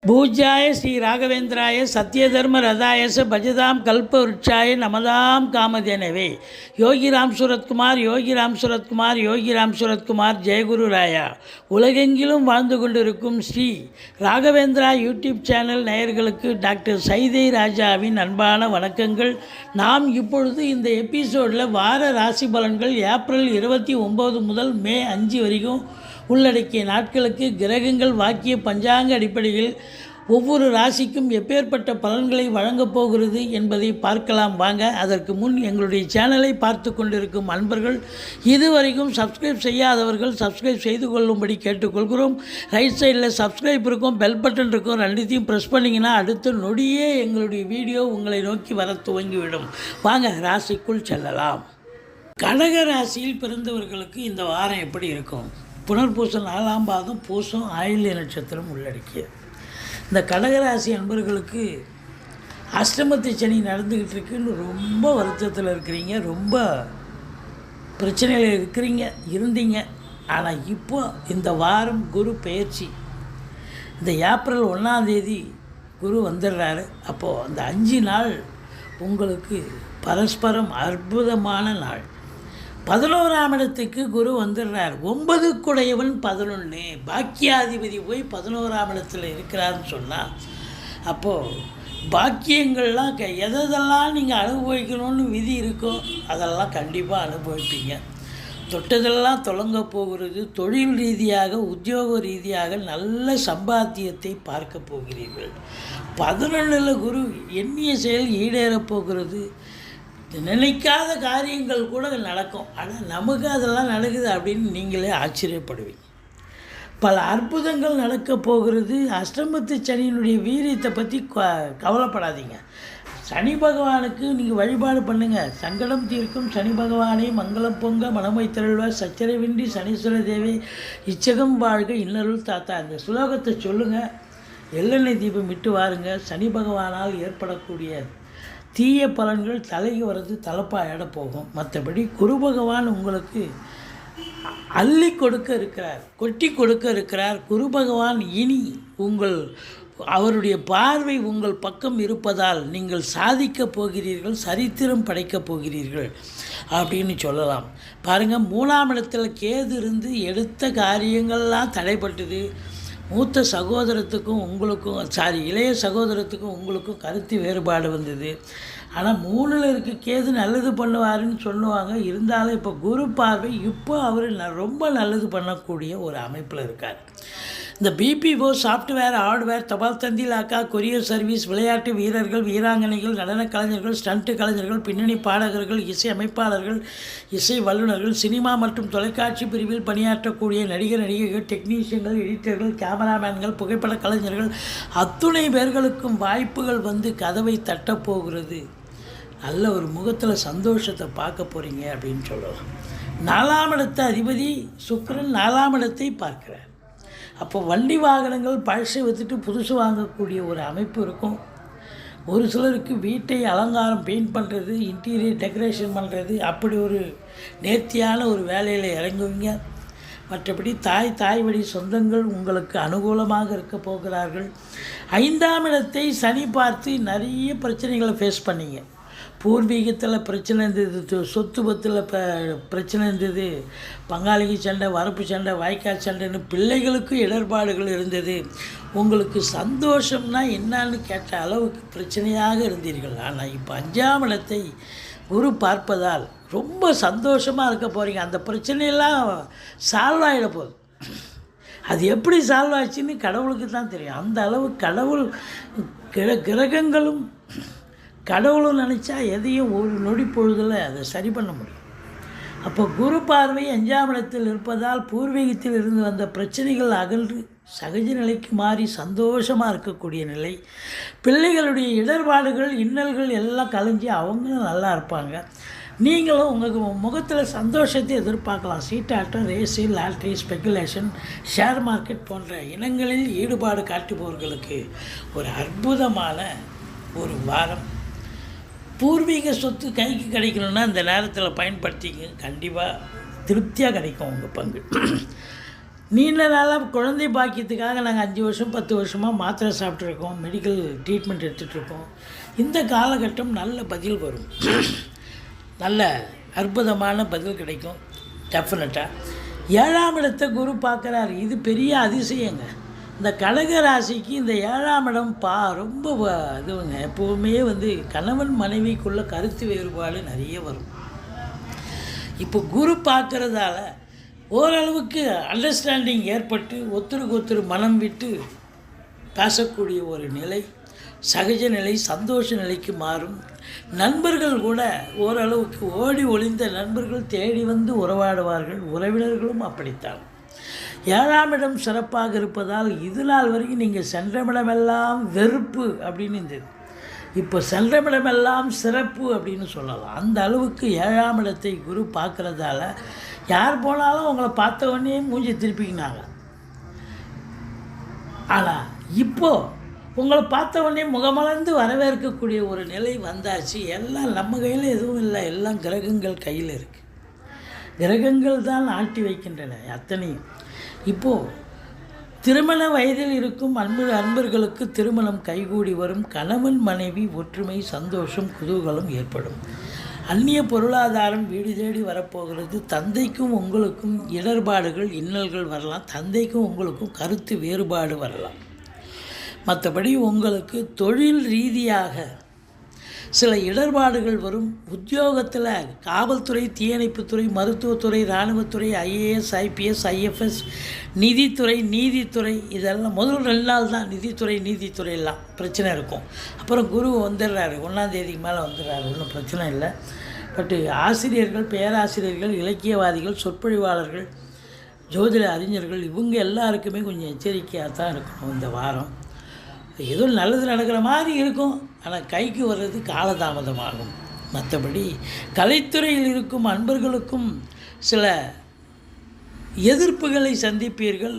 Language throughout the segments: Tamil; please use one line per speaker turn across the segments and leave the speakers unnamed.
பூஜ்யாய ஸ்ரீ ராகவேந்திராய சத்யதர்ம ரதாயச பஜதாம் கல்பவருட்சாய நமதாம் காமதேனவே. யோகிராம் சுரத்குமார் யோகிராம் சுரத்குமார் யோகிராம் சுரத்குமார் ஜெயகுரு ராயா. உலகெங்கிலும் வாழ்ந்து கொண்டிருக்கும் ஸ்ரீ ராகவேந்திரா யூடியூப் சேனல் நேயர்களுக்கு டாக்டர் சைதை ராஜாவின் அன்பான வணக்கங்கள். நாம் இப்பொழுது இந்த எபிசோடில் வார ராசி பலன்கள் ஏப்ரல் 29 முதல் மே 5 வரைக்கும் உள்ளடக்கிய நாட்களுக்கு கிரகங்கள் வாக்கிய பஞ்சாங்க அடிப்படையில் ஒவ்வொரு ராசிக்கும் எப்பேற்பட்ட பலன்களை வழங்கப் போகிறது என்பதை பார்க்கலாம் வாங்க. அதற்கு முன் எங்களுடைய சேனலை பார்த்து கொண்டிருக்கும் அன்பர்கள் இதுவரைக்கும் சப்ஸ்கிரைப் செய்யாதவர்கள் சப்ஸ்கிரைப் செய்து கொள்ளும்படி கேட்டுக்கொள்கிறோம். ரைட் சைடில் சப்ஸ்கிரைப் இருக்கும், பெல் பட்டன் இருக்கும், ரெண்டுத்தையும் ப்ரெஸ் பண்ணிங்கன்னா அடுத்த நொடியே எங்களுடைய வீடியோ உங்களை நோக்கி வர துவங்கிவிடும். வாங்க ராசிக்குள் செல்லலாம். கடக ராசியில் பிறந்தவர்களுக்கு இந்த வாரம் எப்படி இருக்கும்? புனர்பூசம் 4ஆம் பாதம், பூசம், ஆயில்ய நட்சத்திரம் உள்ளடக்கியது. இந்த கடகராசி அன்பர்களுக்கு அஷ்டமத்து சனி நடந்துக்கிட்டு இருக்குன்னு ரொம்ப வருத்தத்தில் இருக்கிறீங்க, ரொம்ப பிரச்சனையில் இருந்தீங்க. ஆனால் இப்போ இந்த வாரம் குரு பெயர்ச்சி, இந்த ஏப்ரல் 1ஆம் தேதி குரு வந்துடுறாரு. அப்போது அந்த 5 நாள் உங்களுக்கு பரஸ்பரம் அற்புதமான நாள். 11ஆம் இடத்துக்கு குரு வந்துடுறார். 9 குடையவன் 11, பாக்கியாதிபதி போய் 11ஆம் இடத்துல இருக்கிறாருன்னு சொன்னால் அப்போது பாக்கியங்கள்லாம் எதெல்லாம் நீங்கள் அனுபவிக்கணும்னு விதி இருக்கோ அதெல்லாம் கண்டிப்பாக அனுபவிப்பீங்க. தொட்டதெல்லாம் தொடங்க போகிறது. தொழில் ரீதியாக உத்தியோக ரீதியாக நல்ல சம்பாத்தியத்தை பார்க்க போகிறீர்கள். 11ல் குரு எண்ணிய செயல் ஈடேறப் போகிறது. நினைக்காத காரியங்கள் கூட நடக்கும். ஆனால் நமக்கு அதெல்லாம் நடக்குது அப்படின்னு நீங்களே ஆச்சரியப்படுவீங்க. பல அற்புதங்கள் நடக்கப் போகிறது. அஷ்டமத்து சனியினுடைய வீரியத்தை பற்றி கவலைப்படாதீங்க. சனி பகவானுக்கு நீங்கள் வழிபாடு பண்ணுங்கள். சங்கடம் தீர்க்கும் சனி பகவானை மங்களம் பொங்க மனமை திரள்வார் சச்சரவின்றி சனீஸ்வர தேவி இச்சகம் வாழ்க இன்னருள் தாத்தா. இந்த சுலோகத்தை சொல்லுங்கள். எள்ளெண்ணெய் தீபம் விட்டு வாருங்க. சனி பகவானால் ஏற்படக்கூடிய தீய பலன்கள் தலைக்கு வர்றது தலைப்பாயிட போகும். மற்றபடி குரு பகவான் உங்களுக்கு அள்ளி கொடுக்க இருக்கிறார், கொட்டி கொடுக்க இருக்கிறார். குரு பகவான் இனி அவருடைய பார்வை உங்கள் பக்கம் இருப்பதால் நீங்கள் சாதிக்கப் போகிறீர்கள், சரித்திரம் படைக்கப் போகிறீர்கள் அப்படின்னு சொல்லலாம். பாருங்கள், 3ஆம் இடத்துல கேது இருந்து எடுத்த காரியங்கள்லாம் தடைப்பட்டது. மூத்த சகோதரத்துக்கும் உங்களுக்கும் இளைய சகோதரத்துக்கும் உங்களுக்கும் கருத்து வேறுபாடு வந்தது. ஆனால் 3ல் இருக்க கேது நல்லது பண்ணுவாருன்னு சொல்லுவாங்க. இருந்தாலும் இப்போ குரு பார்வை இப்போ அவர் ரொம்ப நல்லது பண்ணக்கூடிய ஒரு அமைப்பில் இருக்கார். இந்த பிபிஓ, சாஃப்ட்வேர், ஹார்ட்வேர், தபால் தந்தி லாக்கா, கொரியர் சர்வீஸ், விளையாட்டு வீரர்கள், வீராங்கனைகள், நடன கலைஞர்கள், ஸ்டண்ட் கலைஞர்கள், பின்னணி பாடகர்கள், இசை அமைப்பாளர்கள், இசை வல்லுநர்கள், சினிமா மற்றும் தொலைக்காட்சி பிரிவில் பணியாற்றக்கூடிய நடிகர்கள், டெக்னீஷியன்கள், எடிட்டர்கள், கேமராமேன்கள், புகைப்பட கலைஞர்கள் அத்துணை பேர்களுக்கும் வாய்ப்புகள் வந்து கதவை தட்டப்போகிறது. நல்ல ஒரு முகத்தில் சந்தோஷத்தை பார்க்க போகிறீங்க அப்படின்னு சொல்லலாம். 4ஆம் இடத்த அதிபதி சுக்கிரன் 4ஆம் இடத்தை பார்க்கிறார். அப்போ வண்டி வாகனங்கள் பழசை விற்றுட்டு புதுசு வாங்கக்கூடிய ஒரு அமைப்பு இருக்கும். ஒரு சிலருக்கு வீட்டை அலங்காரம் பெயிண்ட் பண்ணுறது, இன்டீரியர் டெக்கரேஷன் பண்ணுறது, அப்படி ஒரு நேர்த்தியான ஒரு வேலையில் இறங்குவீங்க. மற்றபடி தாய் வழி சொந்தங்கள் உங்களுக்கு அனுகூலமாக இருக்க போகிறார்கள். 5ஆம் இடத்தை சனி பார்த்து நிறைய பிரச்சனைகளை ஃபேஸ் பண்ணிங்க. பூர்வீகத்தில் பிரச்சனை இருந்தது, சொத்து பத்தில் பிரச்சனை இருந்தது, பங்காளிக்கு சண்டை, வரப்பு சண்டை, வாய்க்கால் சண்டைன்னு பிள்ளைகளுக்கும் இடர்பாடுகள் இருந்தது. உங்களுக்கு சந்தோஷம்னா என்னான்னு கேட்ட அளவுக்கு பிரச்சனையாக இருந்தீர்கள். ஆனால் இப்போ 5ஆம் இடத்தை குரு பார்ப்பதால் ரொம்ப சந்தோஷமாக இருக்க போகிறீங்க. அந்த பிரச்சனையெல்லாம் சால்வ் ஆகிட போகுது. அது எப்படி சால்வ் ஆச்சுன்னு கடவுளுக்கு தான் தெரியும். அந்த அளவு கடவுள் கிரகங்களும் கடவுளும் நினச்சா எதையும் ஒரு நொடி பொழுதில் அதை சரி பண்ண முடியும். அப்போ குரு பார்வை 5ஆம் இடத்தில் இருப்பதால் பூர்வீகத்தில் இருந்து வந்த பிரச்சனைகள் அகன்று சகஜ நிலைக்கு மாறி சந்தோஷமாக இருக்கக்கூடிய நிலை. பிள்ளைகளுடைய இடர்பாடுகள் இன்னல்கள் எல்லாம் கலைஞ்சி அவங்களும் நல்லா இருப்பாங்க. நீங்களும் உங்கள் முகத்தில் சந்தோஷத்தை எதிர்பார்க்கலாம். சீட்டாட்டம், race, lottery, speculation, share market போன்ற இனங்களில் ஈடுபாடு காட்டுபவர்களுக்கு ஒரு அற்புதமான ஒரு வாரம். பூர்வீக சொத்து கைக்கு கிடைக்கணுன்னா இந்த நேரத்தில் பயன்படுத்திங்க. கண்டிப்பாக திருப்தியாக கிடைக்கும் உங்கள் பங்கு. நீண்ட நாளாக குழந்தை பாக்கியத்துக்காக நாங்கள் 5 வருஷம் 10 வருஷமாக மாத்திரை சாப்பிட்ருக்கோம், மெடிக்கல் ட்ரீட்மெண்ட் எடுத்துகிட்ருக்கோம். இந்த காலகட்டம் நல்ல பதில் வரும், நல்ல அற்புதமான பதில் கிடைக்கும் டெஃபினட்டாக. 7ஆம் இடத்தை குரு பார்க்குறாரு. இது பெரிய அதிசயங்க. இந்த கடக ராசிக்கு இந்த 7ஆம் இடம் ரொம்ப இதுவுங்க. எப்போவுமே கணவன் மனைவிக்குள்ள கருத்து வேறுபாடு நிறைய வரும். இப்போ குரு பார்க்குறதால ஓரளவுக்கு அண்டர்ஸ்டாண்டிங் ஏற்பட்டு ஒருத்தருக்கு ஒருத்தர் மனம் விட்டு பேசக்கூடிய ஒரு நிலை, சகஜ நிலை, சந்தோஷ நிலைக்கு மாறும். நண்பர்கள் கூட ஓரளவுக்கு ஓடி ஒளிந்த நண்பர்கள் தேடி உறவாடுவார்கள். உறவினர்களும் அப்படித்தான். 7ஆம் இடம் சிறப்பாக இருப்பதால் இது நாள் வரைக்கும் நீங்கள் சென்றமிடமெல்லாம் வெறுப்பு அப்படின்னு இருந்தது. இப்போ சென்றமிடமெல்லாம் சிறப்பு அப்படின்னு சொல்லலாம். அந்த அளவுக்கு 7ஆம் இடத்தை குரு பார்க்குறதால யார் போனாலும் உங்களை பார்த்த உடனே மூஞ்சி திருப்பிக்கினாங்க. ஆனால் இப்போது உங்களை பார்த்த உடனே முகமலர்ந்து வரவேற்கக்கூடிய ஒரு நிலை வந்தாச்சு. எல்லாம் நம்ம கையில் எதுவும் இல்லை, எல்லாம் கிரகங்கள் கையில் இருக்குது. கிரகங்கள் தான் ஆட்டி வைக்கின்றன அத்தனையும். இப்போது திருமண வயதில் இருக்கும் அன்பர்களுக்கு திருமணம் கைகூடி வரும். கணவன் மனைவி ஒற்றுமை, சந்தோஷம், குதூகலம் ஏற்படும். அந்நிய பொருளாதாரம் வீடு தேடி வரப்போகிறது. தந்தைக்கும் உங்களுக்கும் இடர்பாடுகள், இன்னல்கள் வரலாம். தந்தைக்கும் உங்களுக்கும் கருத்து வேறுபாடு வரலாம். மற்றபடி உங்களுக்கு தொழில் ரீதியாக சில இடர்பாடுகள் வரும். உத்தியோகத்தில் காவல்துறை, தீயணைப்புத்துறை, மருத்துவத்துறை, இராணுவத்துறை, IAS, IPS, IFS, நிதித்துறை, நீதித்துறை, இதெல்லாம் முதல் 2 நாள் தான் நீதித்துறையெல்லாம் பிரச்சனை இருக்கும். அப்புறம் குரு வந்துடுறாரு, 1ஆம் தேதிக்கு மேலே வந்துடுறாரு, ஒன்றும் பிரச்சனை இல்லை. பட்டு ஆசிரியர்கள், பேராசிரியர்கள், இலக்கியவாதிகள், சொற்பொழிவாளர்கள், ஜோதிட அறிஞர்கள், இவங்க எல்லாருக்குமே கொஞ்சம் எச்சரிக்கையாக தான் இருக்கணும். இந்த வாரம் ஏதோ நல்லது நடக்கிற மாதிரி இருக்கும், ஆனால் கைக்கு வர்றது காலதாமதமாகும். மற்றபடி கலைத்துறையில் இருக்கும் அன்பர்களுக்கும் சில எதிர்ப்புகளை சந்திப்பீர்கள்,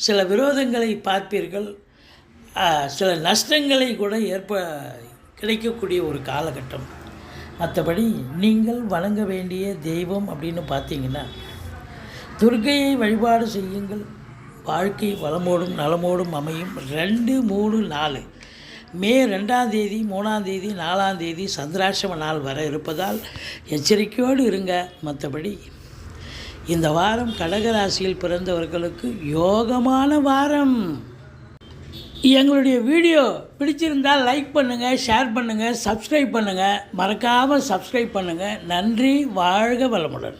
சில விரோதங்களை பார்ப்பீர்கள், சில நஷ்டங்களை கூட கிடைக்கக்கூடிய ஒரு காலகட்டம். மற்றபடி நீங்கள் வணங்க வேண்டிய தெய்வம் அப்படின்னு பார்த்தீங்கன்னா துர்க்கையை வழிபாடு செய்யுங்கள். வாழ்க்கை வளமோடும் நலமோடும் அமையும். 2, 3, 4 மே 2ஆம் தேதி, 3ஆம் தேதி, 4ஆம் தேதி சந்திராஷ்டம நாள் வர இருப்பதால் எச்சரிக்கையோடு இருங்க. மற்றபடி இந்த வாரம் கடகராசியில் பிறந்தவர்களுக்கு யோகமான வாரம். எங்களுடைய வீடியோ பிடிச்சிருந்தால் லைக் பண்ணுங்கள், ஷேர் பண்ணுங்கள், சப்ஸ்கிரைப் பண்ணுங்கள். மறக்காமல் சப்ஸ்கிரைப் பண்ணுங்கள். நன்றி. வாழ்க வளமுடன்.